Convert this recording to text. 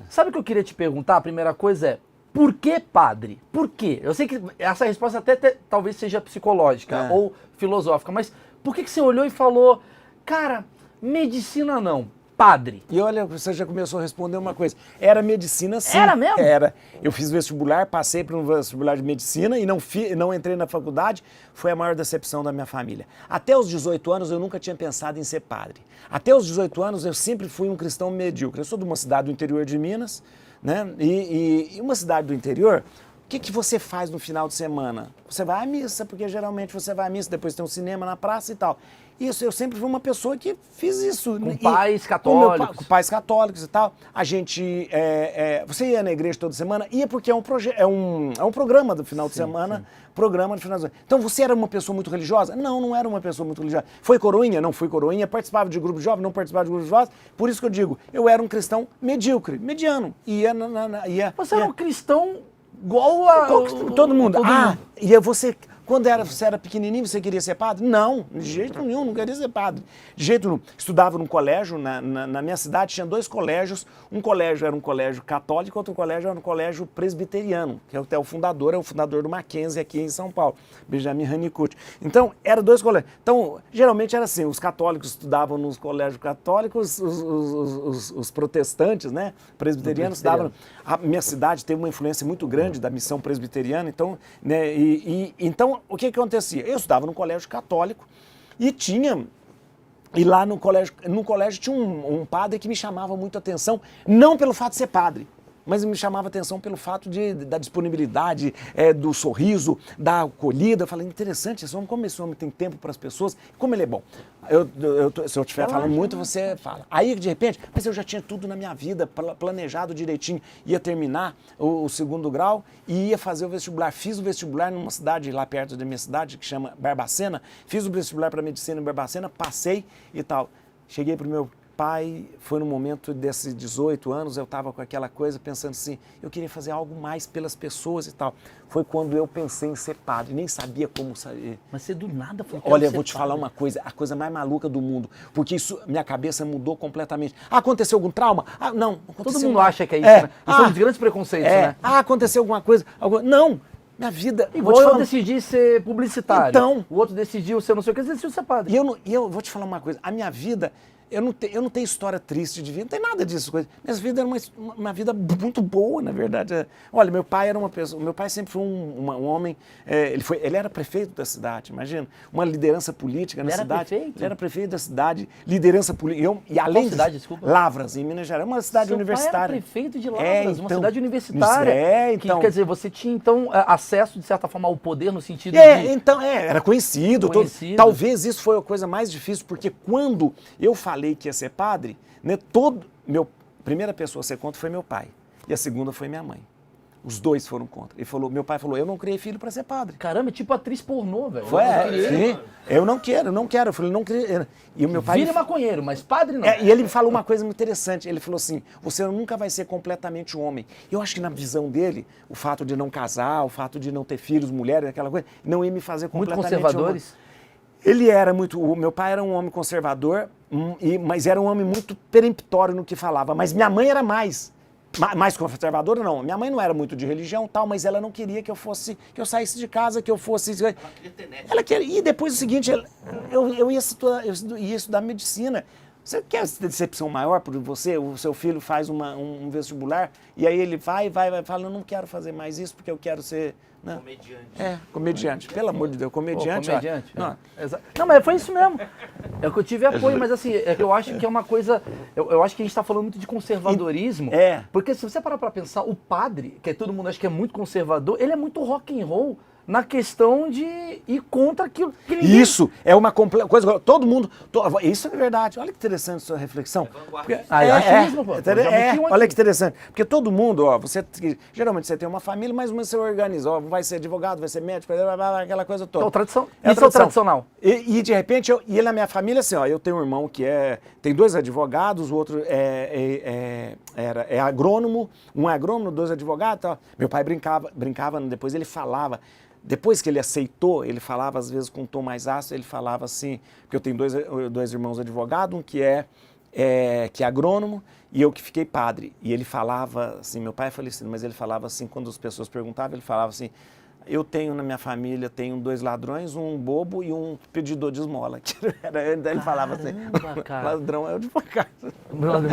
Sabe o que eu queria te perguntar? A primeira coisa é, por que padre? Por quê? Eu sei que essa resposta até talvez seja psicológica ou filosófica, mas por que você olhou e falou, cara, medicina não, padre? E olha, você já começou a responder uma coisa. Era medicina, sim. Era mesmo? Era. Eu fiz vestibular, passei para um vestibular de medicina e não entrei na faculdade. Foi a maior decepção da minha família. Até os 18 anos eu nunca tinha pensado em ser padre. Até os 18 anos eu sempre fui um cristão medíocre. Eu sou de uma cidade do interior de Minas, né? E uma cidade do interior, o que você faz no final de semana? Você vai à missa, porque geralmente você vai à missa, depois tem um cinema na praça e tal. Isso, eu sempre fui uma pessoa que fiz isso. Com pais católicos. Com pais católicos e tal. A gente, você ia na igreja toda semana? Ia porque é um programa do final de semana. Sim. Programa do final de semana. Então você era uma pessoa muito religiosa? Não, não era uma pessoa muito religiosa. Foi coroinha? Não fui coroinha. Participava de grupo de jovens? Não participava de grupo de jovens. Por isso que eu digo, eu era um cristão medíocre, mediano. Você era um cristão igual a... Todo mundo. E você... Quando você era pequenininho, você queria ser padre? Não, de jeito nenhum, não queria ser padre. De jeito nenhum. Estudava num colégio, na minha cidade tinha 2 colégios. Um colégio era um colégio católico, outro colégio era um colégio presbiteriano, que é o fundador do Mackenzie aqui em São Paulo, Benjamin Honeycutt. Então, eram 2 colégios. Então, geralmente era assim, os católicos estudavam nos colégios católicos, os protestantes, né, presbiterianos, estudavam. A minha cidade teve uma influência muito grande da missão presbiteriana, então, né, então, o que acontecia? Eu estudava no colégio católico e lá no colégio tinha um padre que me chamava muito a atenção, não pelo fato de ser padre, mas me chamava a atenção pelo fato da disponibilidade, do sorriso, da acolhida. Eu falei, interessante, como esse homem tem tempo para as pessoas, como ele é bom. Se eu estiver falando muito, você fala. Aí, de repente, mas eu já tinha tudo na minha vida, planejado direitinho. Ia terminar o 2º grau e ia fazer o vestibular. Fiz o vestibular numa cidade lá perto da minha cidade, que chama Barbacena. Fiz o vestibular para medicina em Barbacena, passei e tal. Cheguei para o meu pai, foi no momento desses 18 anos, eu estava com aquela coisa pensando assim, eu queria fazer algo mais pelas pessoas e tal. Foi quando eu pensei em ser padre, nem sabia como sair. Mas você do nada foi. Olha, eu vou te falar uma coisa, a coisa mais maluca do mundo, porque isso, minha cabeça mudou completamente. Aconteceu algum trauma? Não aconteceu. Todo mundo acha que é isso, né? Isso são os grandes preconceitos, né? Aconteceu alguma coisa? Não. Minha vida... Igual eu decidi ser publicitário. Então... O outro decidiu ser não sei o que, decidiu ser padre. E eu vou te falar uma coisa, a minha vida... Eu não tenho história triste de vida, não tem nada disso. Minha vida era uma vida muito boa, na verdade. Olha, meu pai era uma pessoa, meu pai sempre foi um homem, ele era prefeito da cidade, imagina, uma liderança política na cidade. Prefeito? Ele era prefeito da cidade, liderança política. E além Qual cidade, desculpa? Lavras, em Minas Gerais, uma cidade universitária. Seu pai era prefeito de Lavras, uma cidade universitária. Então. Quer dizer, você tinha então acesso, de certa forma, ao poder no sentido de... Era conhecido. Talvez isso foi a coisa mais difícil, porque quando eu falei que ia ser padre, né, primeira pessoa a ser contra foi meu pai, e a segunda foi minha mãe. Os 2 foram contra. Meu pai falou, eu não criei filho para ser padre. Caramba, é tipo atriz pornô, velho. Sim, eu não quero. Eu falei, não queria. E o meu pai... Vira maconheiro, mas padre não. E ele me falou uma coisa muito interessante, ele falou assim, você nunca vai ser completamente homem. Eu acho que na visão dele, o fato de não casar, o fato de não ter filhos, mulheres, aquela coisa, não ia me fazer completamente muito conservadores? Homem. O meu pai era um homem conservador, mas era um homem muito peremptório no que falava. Mas minha mãe era mais conservadora, não. Minha mãe não era muito de religião, tal, mas ela não queria que eu saísse de casa, que eu fosse... Ela queria ter neto. Ela queria. E depois o seguinte, eu ia estudar medicina. Você quer decepção maior por você? O seu filho faz um vestibular e aí ele vai fala, eu não quero fazer mais isso porque eu quero ser... Né? Comediante. Comediante. Pelo amor de Deus, comediante. Não, mas foi isso mesmo. É que eu tive apoio, mas assim, eu acho que é uma coisa... Eu acho que a gente está falando muito de conservadorismo. Porque se você parar para pensar, o padre, que todo mundo acha que é muito conservador, ele é muito rock and roll na questão de ir contra aquilo que ninguém... Isso é uma coisa... Todo mundo... Isso é verdade. Olha que interessante sua reflexão. Olha que interessante. Porque todo mundo, geralmente você tem uma família, mas você organiza. Vai ser advogado, vai ser médico, aquela coisa toda. Isso é o tradicional. E de repente, ele na minha família, assim, eu tenho um irmão que tem 2 advogados, o outro é agrônomo, um é agrônomo, 2 advogados. Tal. Meu pai brincava, depois ele falava... Depois que ele aceitou, ele falava às vezes com um tom mais ácido, ele falava assim, porque eu tenho dois irmãos advogados, um que é agrônomo E eu que fiquei padre. E ele falava assim, meu pai é falecido, mas ele falava assim, quando as pessoas perguntavam, ele falava assim, eu tenho na minha família, tenho 2 ladrões, um bobo e um pedidor de esmola. Ele falava assim, ladrão é o de casa.